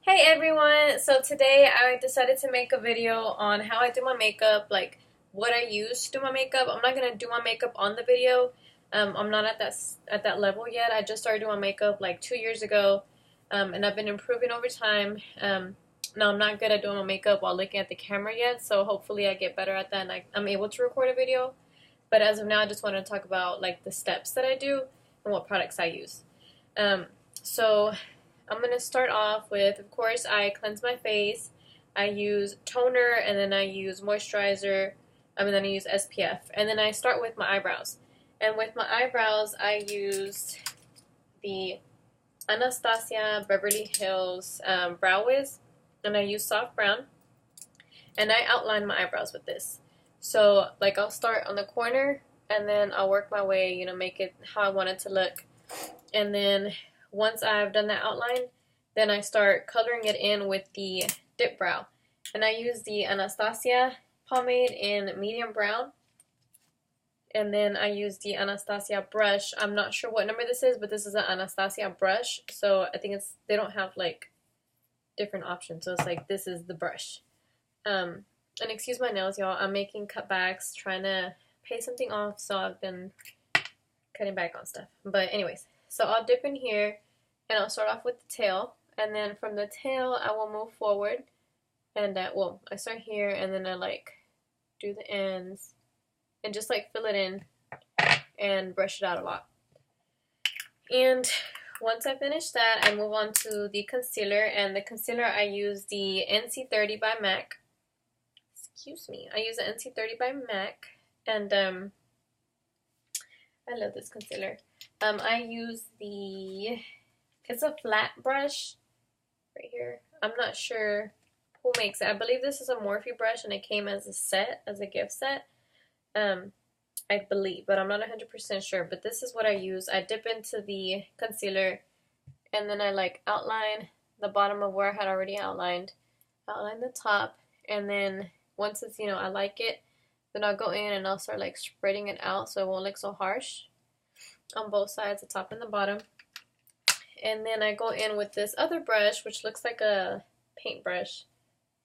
Hey everyone! So today I decided to make a video on how I do my makeup, like what I use to do my makeup. I'm not gonna do my makeup on the video. I'm not at that level yet. I just started doing my makeup like 2 years ago, and I've been improving over time. Now I'm not good at doing my makeup while looking at the camera yet, so hopefully I get better at that and I'm able to record a video. But as of now, I just want to talk about like the steps that I do and what products I use. Um, so I'm going to start off with, of course, I cleanse my face. I use toner and then I use moisturizer, and then I use SPF. And then I start with my eyebrows. And with my eyebrows, I use the Anastasia Beverly Hills Brow Wiz, and I use soft brown. And I outline my eyebrows with this. So, like, I'll start on the corner and then I'll work my way, make it how I want it to look. And then once I've done that outline, then I start coloring it in with the dip brow. And I use the Anastasia pomade in medium brown. And then I use the Anastasia brush. I'm not sure what number this is, but this is an Anastasia brush. So I think they don't have like different options. So it's like, this is the brush. And excuse my nails, y'all. I'm making cutbacks, trying to pay something off. So I've been cutting back on stuff. But anyways, so I'll dip in here and I'll start off with the tail. And then from the tail, I will move forward. And I start here and then I like do the ends and just like fill it in and brush it out a lot. And once I finish that, I move on to the concealer. And the concealer, I use the NC30 by MAC. Excuse me. I use the NC30 by MAC. And I love this concealer. I use it's a flat brush right here. I'm not sure who makes it. I believe this is a Morphe brush and it came as a gift set. I believe, but I'm not 100% sure. But this is what I use. I dip into the concealer and then I like outline the bottom of where I had already outline the top, and then once it's, I like it, then I'll go in and I'll start like spreading it out so it won't look so harsh on both sides, the top and the bottom. And then I go in with this other brush, which looks like a paintbrush.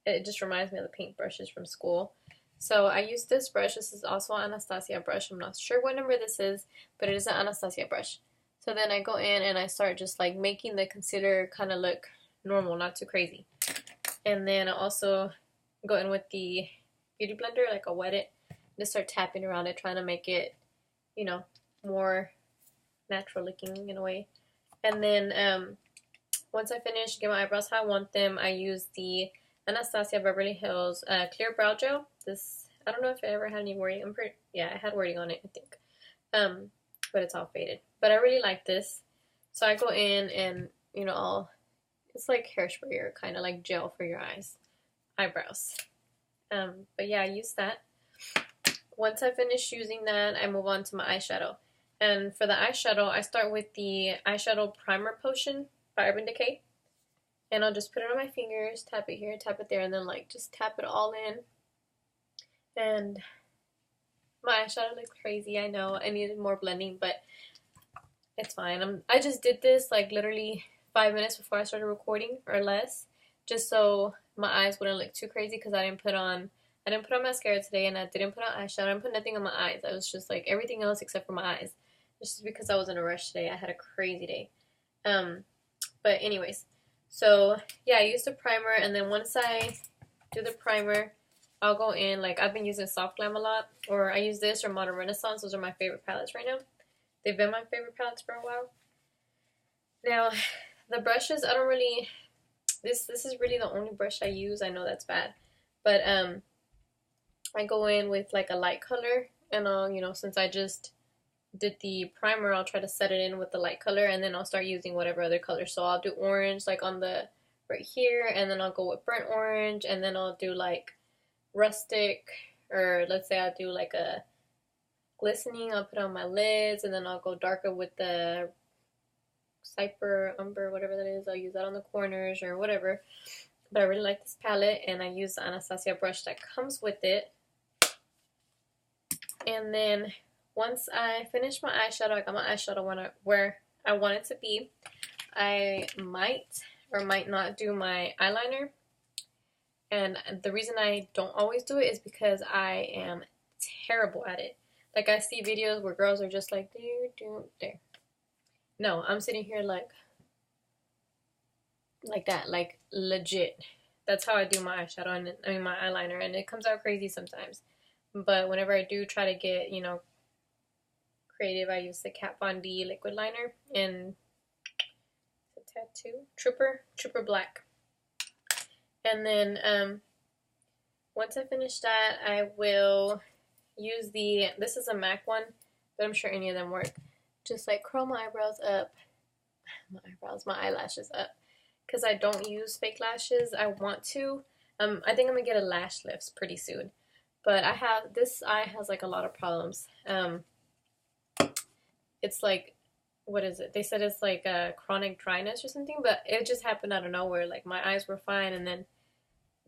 It just reminds me of the paintbrushes from school. So I use this brush. This is also an Anastasia brush. I'm not sure what number this is, but it is an Anastasia brush. So then I go in and I start just like making the concealer kind of look normal, not too crazy. And then I also go in with the beauty blender, like I'll wet it, and just start tapping around it, trying to make it, more natural looking in a way. And then once I finish, get my eyebrows how I want them, I use the Anastasia Beverly Hills Clear Brow Gel. I don't know if I ever had any wording. I had wording on it, I think. But it's all faded. But I really like this. So I go in and, it's like hairspray or kind of like gel for your eyebrows. But yeah, I use that. Once I finish using that, I move on to my eyeshadow. And for the eyeshadow, I start with the eyeshadow primer potion by Urban Decay. And I'll just put it on my fingers, tap it here, tap it there, and then like just tap it all in. And my eyeshadow looks crazy, I know. I needed more blending, but it's fine. I just did this like literally 5 minutes before I started recording or less, just so my eyes wouldn't look too crazy because I didn't put on mascara today and I didn't put on eyeshadow. I didn't put nothing on my eyes. I was just like everything else except for my eyes. Just because I was in a rush today. I had a crazy day. But anyways, so yeah, I used the primer, and then once I do the primer, I'll go in, like I've been using Soft Glam a lot, or I use this or Modern Renaissance. Those are my favorite palettes right now. They've been my favorite palettes for a while. Now, the brushes, I don't really, this is really the only brush I use. I know that's bad, but I go in with like a light color, and I'll, since I just did the primer, I'll try to set it in with the light color, and then I'll start using whatever other color. So I'll do orange like on the right here, and then I'll go with burnt orange, and then I'll do like rustic, or let's say I'll do like a glistening. I'll put on my lids, and then I'll go darker with the Cyper, Umber, whatever that is. I'll use that on the corners or whatever. But I really like this palette, and I use the Anastasia brush that comes with it. And then once I finish my eyeshadow, I got my eyeshadow where I want it to be. I might or might not do my eyeliner. And the reason I don't always do it is because I am terrible at it. Like, I see videos where girls are just like, there. No, I'm sitting here like that, like legit. That's how I do my eyeshadow and my eyeliner, and it comes out crazy sometimes. But whenever I do try to get, creative, I use the Kat Von D liquid liner in Tattoo Trooper Black. And then once I finish that, I will use this is a MAC one, but I'm sure any of them work. Just like curl my eyebrows up, my eyelashes up, because I don't use fake lashes. I want to. I think I'm gonna get a lash lift pretty soon, but this eye has like a lot of problems. It's like, what is it? They said it's like a chronic dryness or something, but it just happened out of nowhere. Like, my eyes were fine, and then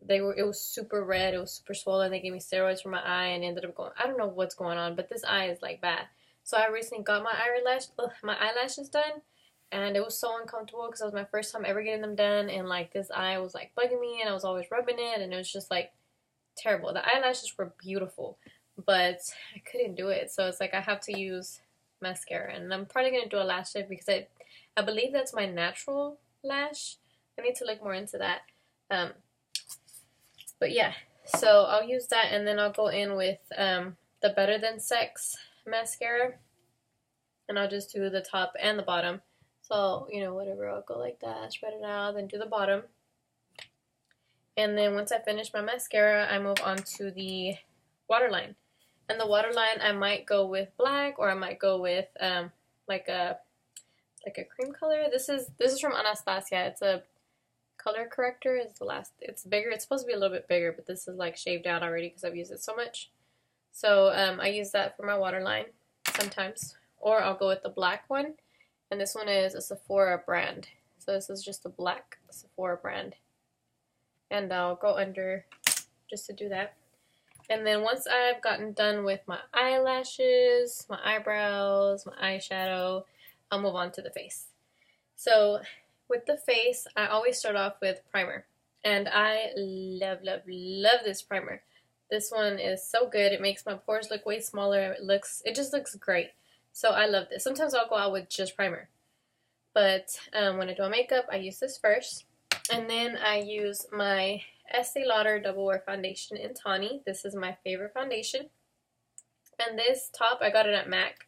it was super red, it was super swollen. They gave me steroids for my eye and ended up going, I don't know what's going on, but this eye is like bad. So I recently got my eyelashes done, and it was so uncomfortable because it was my first time ever getting them done, and like this eye was like bugging me, and I was always rubbing it, and it was just like terrible. The eyelashes were beautiful, but I couldn't do it. So it's like I have to use mascara, and I'm probably gonna do a lash lift because I believe that's my natural lash. I need to look more into that. But yeah, so I'll use that, and then I'll go in with the Better Than Sex mascara, and I'll just do the top and the bottom. So, whatever, I'll go like that, spread it out, then do the bottom. And then once I finish my mascara, I move on to the waterline. And the waterline, I might go with black, or I might go with like a cream color. This is from Anastasia. It's a color corrector. It's bigger. It's supposed to be a little bit bigger, but this is like shaved out already because I've used it so much. So I use that for my waterline sometimes, or I'll go with the black one, and this one is a Sephora brand. So this is just a black Sephora brand, and I'll go under just to do that. And then once I've gotten done with my eyelashes, my eyebrows, my eyeshadow, I'll move on to the face. So with the face, I always start off with primer. And I love, love, love this primer. This one is so good. It makes my pores look way smaller. It just looks great. So I love this. Sometimes I'll go out with just primer. But when I do my makeup, I use this first. And then I use my Estee Lauder Double Wear Foundation in Tawny. This is my favorite foundation. And this top, I got it at MAC.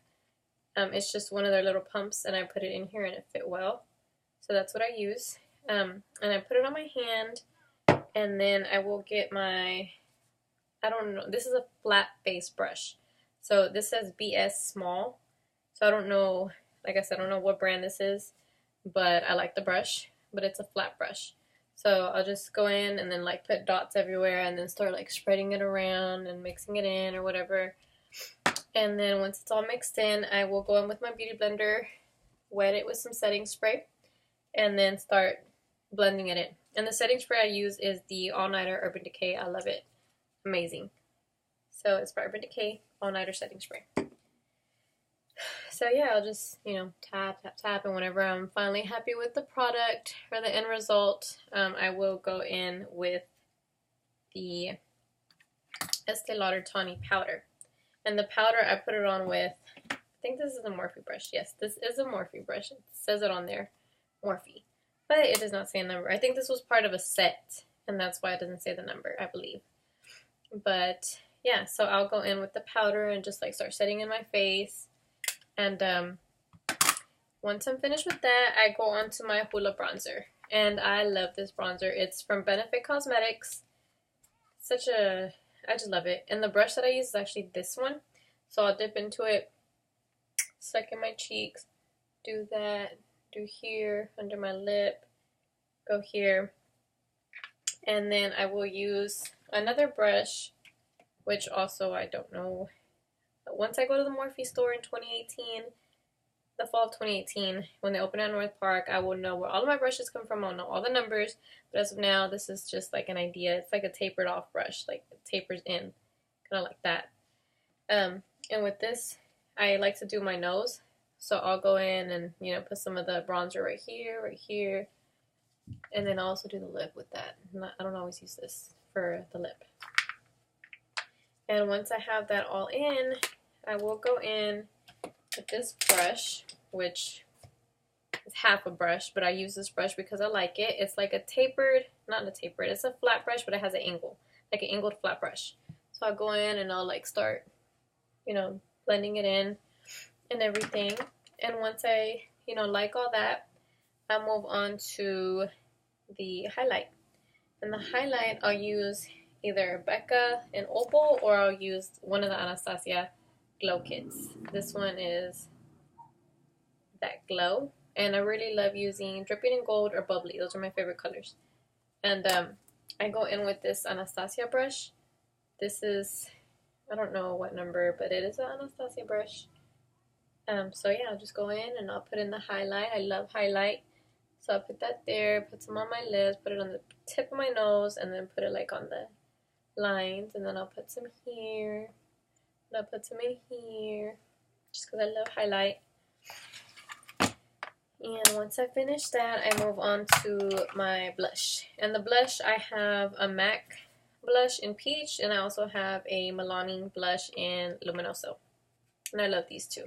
It's just one of their little pumps, and I put it in here, and it fit well. So that's what I use. And I put it on my hand, and then I will get my, I don't know, this is a flat face brush. So this says BS Small. So I don't know, like I said, I don't know what brand this is, but I like the brush, but it's a flat brush. So I'll just go in and then like put dots everywhere, and then start like spreading it around and mixing it in or whatever. And then once it's all mixed in, I will go in with my beauty blender, wet it with some setting spray, and then start blending it in. And the setting spray I use is the All Nighter Urban Decay. I love it. Amazing. So it's by Urban Decay All Nighter setting spray. So yeah, I'll just, tap, tap, tap, and whenever I'm finally happy with the product or the end result, I will go in with the Estee Lauder Tawny powder. And the powder, I put it on with, I think this is a Morphe brush. Yes, this is a Morphe brush. It says it on there, Morphe. But it does not say a number. I think this was part of a set, and that's why it doesn't say the number, I believe. But yeah, so I'll go in with the powder and just like start setting in my face. And once I'm finished with that, I go on to my Hoola bronzer. And I love this bronzer. It's from Benefit Cosmetics. I just love it. And the brush that I use is actually this one. So I'll dip into it, suck in my cheeks, do that, do here, under my lip, go here. And then I will use another brush, which also I don't know. Once I go to the Morphe store in 2018, the fall of 2018, when they open at North Park, I will know where all of my brushes come from. I'll know all the numbers. But as of now, this is just like an idea. It's like a tapered off brush, like it tapers in, kind of like that. And with this, I like to do my nose. So I'll go in and, put some of the bronzer right here, And then I also do the lip with that. I don't always use this for the lip. And once I have that all in, I will go in with this brush, which is half a brush, but I use this brush because I like it. It's like a tapered, not a tapered, it's a flat brush, but it has an angle, like an angled flat brush. So I'll go in and I'll like start, you know, blending it in and everything. And once I, you know, like all that, I move on to the highlight. And the highlight, I'll use either Becca and Opal, or I'll use one of the Anastasia glow kits. This one is that glow, and I really love using Dripping in Gold or Bubbly. Those are my favorite colors. And I go in with this Anastasia brush. This is, I don't know what number, but it is an Anastasia brush. So yeah, I'll just go in and I'll put in the highlight. I love highlight. So I'll put that there, put some on my lips, put it on the tip of my nose, and then put it like on the lines. And then I'll put some here, and I'll put some in here, just because I love highlight. And once I finish that, I move on to my blush. And the blush, I have a MAC blush in Peach, and I also have a Milani blush in Luminoso. And I love these two.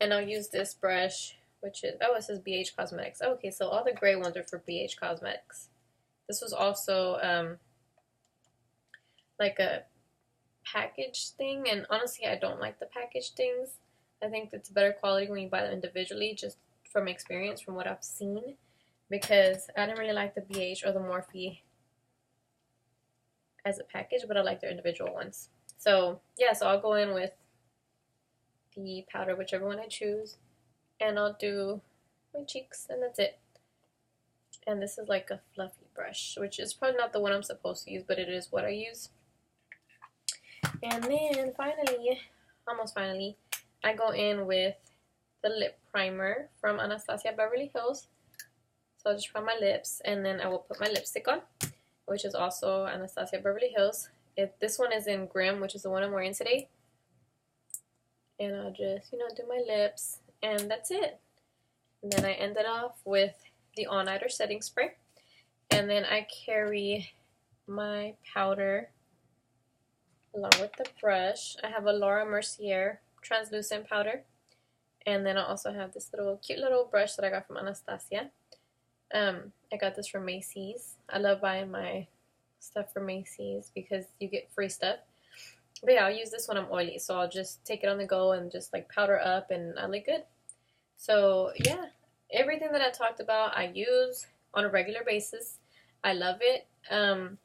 And I'll use this brush, which is, oh, it says BH Cosmetics. Oh, okay, so all the gray ones are for BH Cosmetics. This was also like a package thing, and honestly, I don't like the package things. I think it's better quality when you buy them individually, just from experience, from what I've seen, because I didn't really like the BH or the Morphe as a package, but I like their individual ones. So yeah, so I'll go in with the powder, whichever one I choose, and I'll do my cheeks, and that's it. And this is like a fluffy brush, which is probably not the one I'm supposed to use, but it is what I use. And then finally, almost finally, I go in with the lip primer from Anastasia Beverly Hills. So I'll just prime my lips, and then I will put my lipstick on, which is also Anastasia Beverly Hills. This one is in Grim, which is the one I'm wearing today. And I'll just, you know, do my lips, and that's it. And then I end it off with the All Nighter setting spray. And then I carry my powder along with the brush. I have a Laura Mercier translucent powder. And then I also have this cute little brush that I got from Anastasia. I got this from Macy's. I love buying my stuff from Macy's because you get free stuff. But yeah, I'll use this when I'm oily. So I'll just take it on the go and just like powder up, and I look good. So yeah, everything that I talked about, I use on a regular basis. I love it. And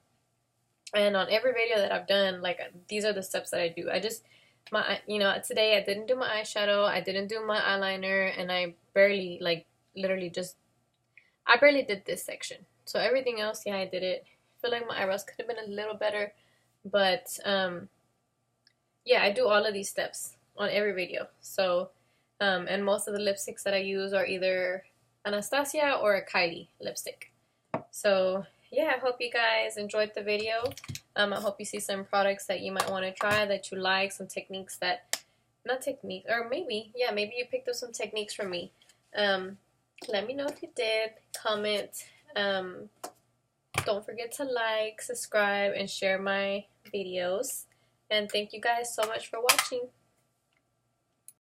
on every video that I've done, like, these are the steps that I do. I just, today I didn't do my eyeshadow, I didn't do my eyeliner, and I barely, like, literally just, I barely did this section. So everything else, yeah, I did it. I feel like my eyebrows could have been a little better, but, yeah, I do all of these steps on every video. So, and most of the lipsticks that I use are either Anastasia or a Kylie lipstick. So yeah, I hope you guys enjoyed the video. I hope you see some products that you might want to try, that you like, some techniques that, not techniques, or maybe you picked up some techniques from me. Let me know if you did. Comment. Don't forget to like, subscribe, and share my videos. And thank you guys so much for watching.